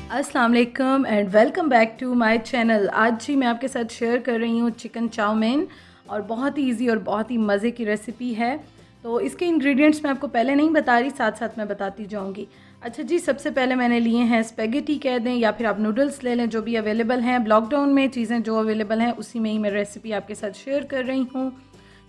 अस्सलाम वालेकुम and welcome back to my channel. आज जी मैं आपके साथ शेयर कर रही हूँ चिकन चाउमीन और बहुत ही इजी और बहुत ही मज़े की रेसिपी है। तो इसके इंग्रेडिएंट्स मैं आपको पहले नहीं बता रही, साथ साथ मैं बताती जाऊँगी। अच्छा जी, सबसे पहले मैंने लिए हैं स्पेगेटी कह दें या फिर आप नूडल्स ले लें, जो भी अवेलेबल हैं। लॉकडाउन में चीज़ें जो अवेलेबल हैं उसी में ही मैं रेसिपी आपके साथ शेयर कर रही हूँ।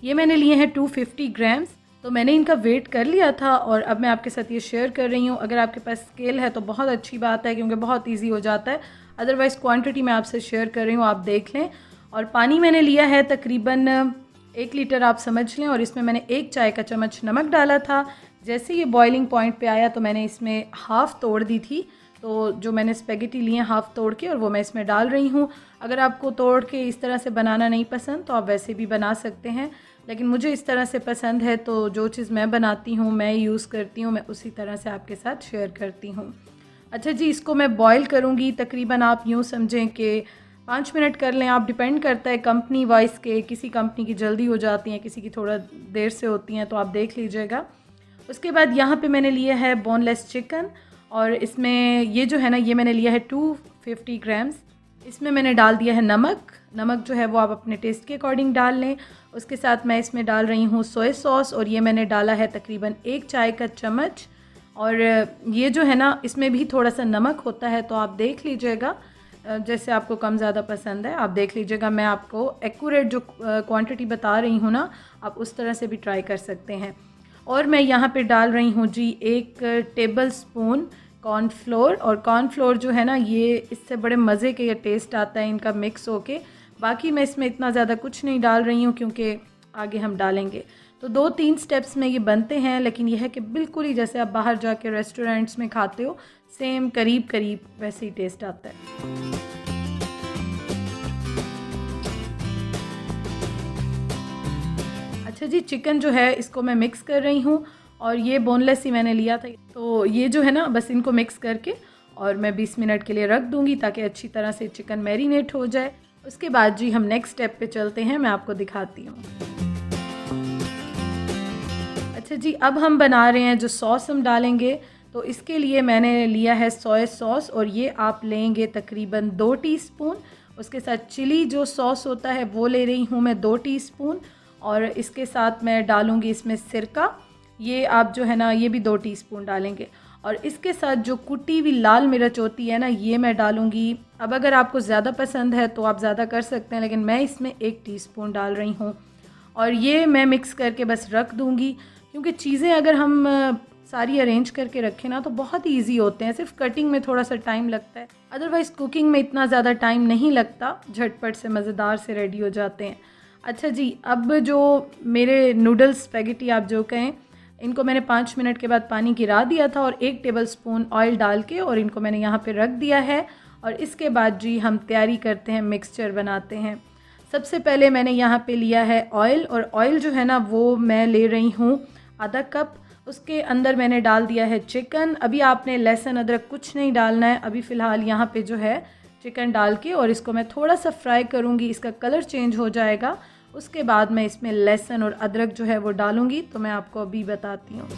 ये मैंने लिए हैं 250 ग्राम्स। तो मैंने इनका वेट कर लिया था और अब मैं आपके साथ ये शेयर कर रही हूँ। अगर आपके पास स्केल है तो बहुत अच्छी बात है, क्योंकि बहुत इजी हो जाता है। अदरवाइज़ क्वांटिटी मैं आपसे शेयर कर रही हूँ, आप देख लें। और पानी मैंने लिया है तकरीबन 1 लीटर, आप समझ लें। और इसमें मैंने 1 चाय का चम्मच नमक डाला था। जैसे ये बॉइलिंग पॉइंट पे आया तो मैंने इसमें हाफ़ तोड़ दी थी। तो जो मैंने स्पेगेटी लिए हाफ़ तोड़ के और वो मैं इसमें डाल रही हूँ। अगर आपको तोड़ के इस तरह से बनाना नहीं पसंद तो आप वैसे भी बना सकते हैं, लेकिन मुझे इस तरह से पसंद है तो जो चीज़ मैं बनाती हूँ, मैं यूज़ करती हूँ, मैं उसी तरह से आपके साथ शेयर करती हूँ। अच्छा जी, इसको मैं बॉईल करूँगी तकरीबन, आप यूँ समझें कि 5 मिनट कर लें आप। डिपेंड करता है कंपनी वाइज़ के, किसी कंपनी की जल्दी हो जाती हैं, किसी की थोड़ा देर से होती हैं, तो आप देख लीजिएगा। उसके बाद यहाँ पे मैंने लिया है बोनलेस चिकन और इसमें ये जो है ना, ये मैंने लिया है 250 ग्राम्स। इसमें मैंने डाल दिया है नमक। नमक जो है वो आप अपने टेस्ट के अकॉर्डिंग डाल लें। उसके साथ मैं इसमें डाल रही हूँ सोया सॉस और ये मैंने डाला है तकरीबन 1 चाय का चम्मच। और ये जो है ना, इसमें भी थोड़ा सा नमक होता है, तो आप देख लीजिएगा। जैसे आपको कम ज़्यादा पसंद है आप देख लीजिएगा। मैं आपको एक्यूरेट जो क्वांटिटी बता रही हूँ ना, आप उस तरह से भी ट्राई कर सकते हैं। और मैं यहाँ पे डाल रही हूँ जी 1 टेबल स्पून कॉर्नफ्लोर। और कॉर्नफ्लोर जो है ना, ये इससे बड़े मज़े के ये टेस्ट आता है इनका मिक्स होके। बाकी मैं इसमें इतना ज़्यादा कुछ नहीं डाल रही हूँ, क्योंकि आगे हम डालेंगे। तो 2-3 स्टेप्स में ये बनते हैं, लेकिन यह है कि बिल्कुल ही जैसे आप बाहर जाके रेस्टोरेंट्स में खाते हो, सेम करीब करीब वैसे ही टेस्ट आता है। अच्छा जी, चिकन जो है इसको मैं मिक्स कर रही हूँ और ये बोनलेस ही मैंने लिया था। तो ये जो है ना, बस इनको मिक्स करके और मैं 20 मिनट के लिए रख दूँगी ताकि अच्छी तरह से चिकन मैरिनेट हो जाए। उसके बाद जी हम नेक्स्ट स्टेप पे चलते हैं, मैं आपको दिखाती हूँ। अच्छा जी, अब हम बना रहे हैं जो सॉस हम डालेंगे। तो इसके लिए मैंने लिया है सोया सॉस और ये आप लेंगे तकरीबन 2 टीस्पून। उसके साथ चिली जो सॉस होता है वो ले रही हूँ मैं 2 टीस्पून। और इसके साथ मैं डालूँगी इसमें सिरका, ये आप जो है ना, ये भी 2 टीस्पून डालेंगे। और इसके साथ जो कुटी हुई लाल मिर्च होती है ना, ये मैं डालूँगी। अब अगर आपको ज़्यादा पसंद है तो आप ज़्यादा कर सकते हैं, लेकिन मैं इसमें 1 टीस्पून डाल रही हूँ। और ये मैं मिक्स करके बस रख दूँगी, क्योंकि चीज़ें अगर हम सारी अरेंज करके रखें ना तो बहुत ईजी होते हैं। सिर्फ कटिंग में थोड़ा सा टाइम लगता है, अदरवाइज़ कुकिंग में इतना ज़्यादा टाइम नहीं लगता, झटपट से मज़ेदार से रेडी हो जाते हैं। अच्छा जी, अब जो मेरे नूडल्स स्पेगेटी आप जो कहें, इनको मैंने 5 मिनट के बाद पानी गिरा दिया था और 1 टेबलस्पून ऑयल डाल के और इनको मैंने यहाँ पे रख दिया है। और इसके बाद जी हम तैयारी करते हैं, मिक्सचर बनाते हैं। सबसे पहले मैंने यहाँ पे लिया है ऑयल, और ऑयल जो है ना वो मैं ले रही हूँ आधा कप। उसके अंदर मैंने डाल दिया है चिकन। अभी आपने लहसुन अदरक कुछ नहीं डालना है, अभी फ़िलहाल यहाँ पे जो है चिकन डाल के और इसको मैं थोड़ा सा फ्राई करूँगी, इसका कलर चेंज हो जाएगा। उसके बाद मैं इसमें लहसुन और अदरक जो है वो डालूँगी, तो मैं आपको अभी बताती हूँ।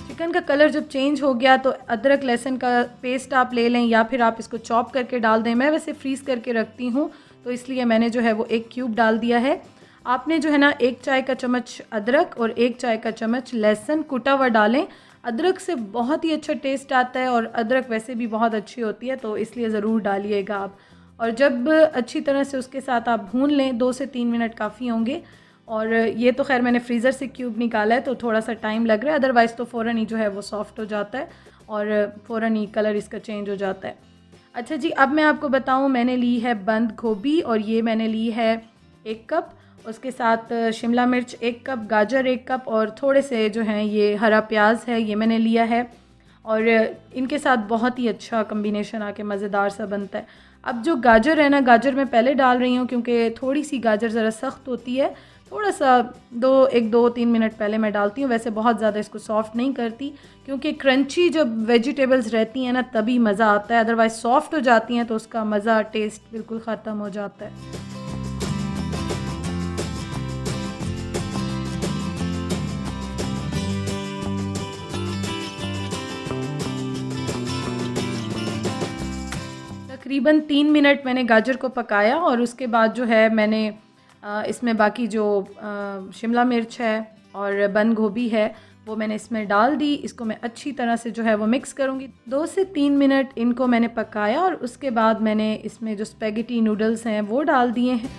चिकन का कलर जब चेंज हो गया तो अदरक लहसुन का पेस्ट आप ले लें या फिर आप इसको चॉप करके डाल दें। मैं वैसे फ्रीज़ करके रखती हूँ, तो इसलिए मैंने जो है वो 1 क्यूब डाल दिया है। आपने जो है ना 1 चाय का चम्मच अदरक और 1 चाय का चम्मच लहसुन कुटा हुआ डालें। अदरक से बहुत ही अच्छा टेस्ट आता है और अदरक वैसे भी बहुत अच्छी होती है, तो इसलिए ज़रूर डालिएगा आप। और जब अच्छी तरह से उसके साथ आप भून लें, 2 से 3 मिनट काफ़ी होंगे। और ये तो खैर मैंने फ्रीज़र से क्यूब निकाला है तो थोड़ा सा टाइम लग रहा है, अदरवाइज़ तो फ़ौरन ही जो है वो सॉफ़्ट हो जाता है और फ़ौरन ही कलर इसका चेंज हो जाता है। अच्छा जी, अब मैं आपको बताऊँ, मैंने ली है बंद गोभी और ये मैंने ली है 1 कप। उसके साथ शिमला मिर्च 1 कप, गाजर 1 कप और थोड़े से जो हैं ये हरा प्याज है, ये मैंने लिया है। और इनके साथ बहुत ही अच्छा कम्बिनेशन आके मज़ेदार सा बनता है। अब जो गाजर है ना, गाजर मैं पहले डाल रही हूँ क्योंकि थोड़ी सी गाजर ज़रा सख्त होती है, थोड़ा सा 2-3 मिनट पहले मैं डालती हूँ। वैसे बहुत ज़्यादा इसको सॉफ़्ट नहीं करती, क्योंकि क्रंची जब वेजिटेबल्स रहती हैं ना तभी मज़ा आता है, अदरवाइज़ सॉफ़्ट हो जाती हैं तो उसका मज़ा, टेस्ट बिल्कुल ख़त्म हो जाता है। तकरीबन 3 मिनट मैंने गाजर को पकाया और उसके बाद जो है मैंने इसमें बाकी जो शिमला मिर्च है और बंद गोभी है वो मैंने इसमें डाल दी। इसको मैं अच्छी तरह से जो है वो मिक्स करूँगी। 2 से 3 मिनट इनको मैंने पकाया और उसके बाद मैंने इसमें जो स्पेगेटी नूडल्स हैं वो डाल दिए हैं।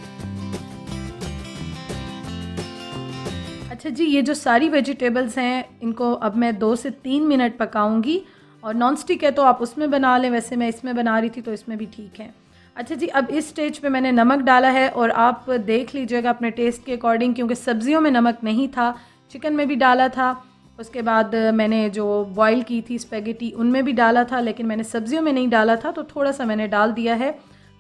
अच्छा जी, ये जो सारी वेजिटेबल्स हैं इनको अब मैं 2 से 3 मिनट पकाऊंगी। और नॉन स्टिक है तो आप उसमें बना लें, वैसे मैं इसमें बना रही थी तो इसमें भी ठीक है। अच्छा जी, अब इस स्टेज पे मैंने नमक डाला है और आप देख लीजिएगा अपने टेस्ट के अकॉर्डिंग, क्योंकि सब्जियों में नमक नहीं था, चिकन में भी डाला था। उसके बाद मैंने जो बॉईल की थी स्पेगेटी उनमें भी डाला था, लेकिन मैंने सब्जियों में नहीं डाला था तो थोड़ा सा मैंने डाल दिया है।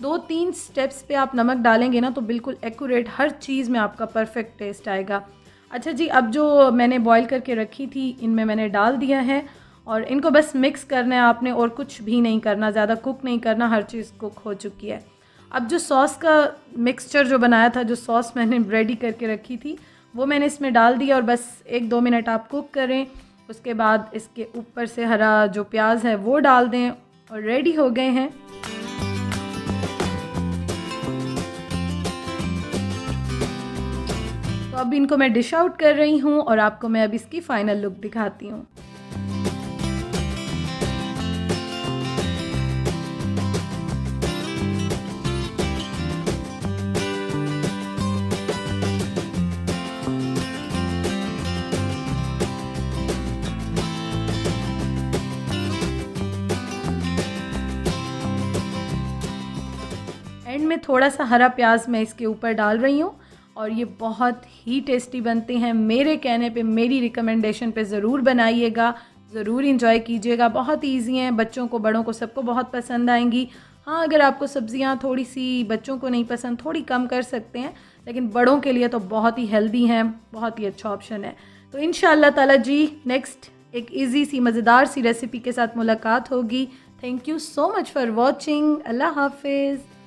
2-3 स्टेप्स पे आप नमक डालेंगे ना तो बिल्कुल एक्यूरेट हर चीज़ में आपका परफेक्ट टेस्ट आएगा। अच्छा जी, अब जो मैंने बॉईल करके रखी थी इनमें मैंने डाल दिया है और इनको बस मिक्स करना है आपने, और कुछ भी नहीं करना, ज़्यादा कुक नहीं करना, हर चीज़ कुक हो चुकी है। अब जो सॉस का मिक्सचर जो बनाया था, जो सॉस मैंने रेडी करके रखी थी वो मैंने इसमें डाल दिया और बस 1-2 मिनट आप कुक करें। उसके बाद इसके ऊपर से हरा जो प्याज है वो डाल दें और रेडी हो गए हैं। तो अब इनको मैं डिश आउट कर रही हूँ और आपको मैं अब इसकी फ़ाइनल लुक दिखाती हूँ। एंड में थोड़ा सा हरा प्याज मैं इसके ऊपर डाल रही हूँ और ये बहुत ही टेस्टी बनते हैं। मेरे कहने पे, मेरी रिकमेंडेशन पे ज़रूर बनाइएगा, ज़रूर इंजॉय कीजिएगा। बहुत इजी हैं, बच्चों को बड़ों को सबको बहुत पसंद आएंगी। हाँ, अगर आपको सब्ज़ियाँ थोड़ी सी बच्चों को नहीं पसंद, थोड़ी कम कर सकते हैं, लेकिन बड़ों के लिए तो बहुत ही हेल्दी हैं, बहुत ही अच्छा ऑप्शन है। तो इंशाअल्लाह ताला जी नेक्स्ट एक ईजी सी मज़ेदार सी रेसिपी के साथ मुलाकात होगी। Thank you so much for watching. अल्लाह हाफिज़।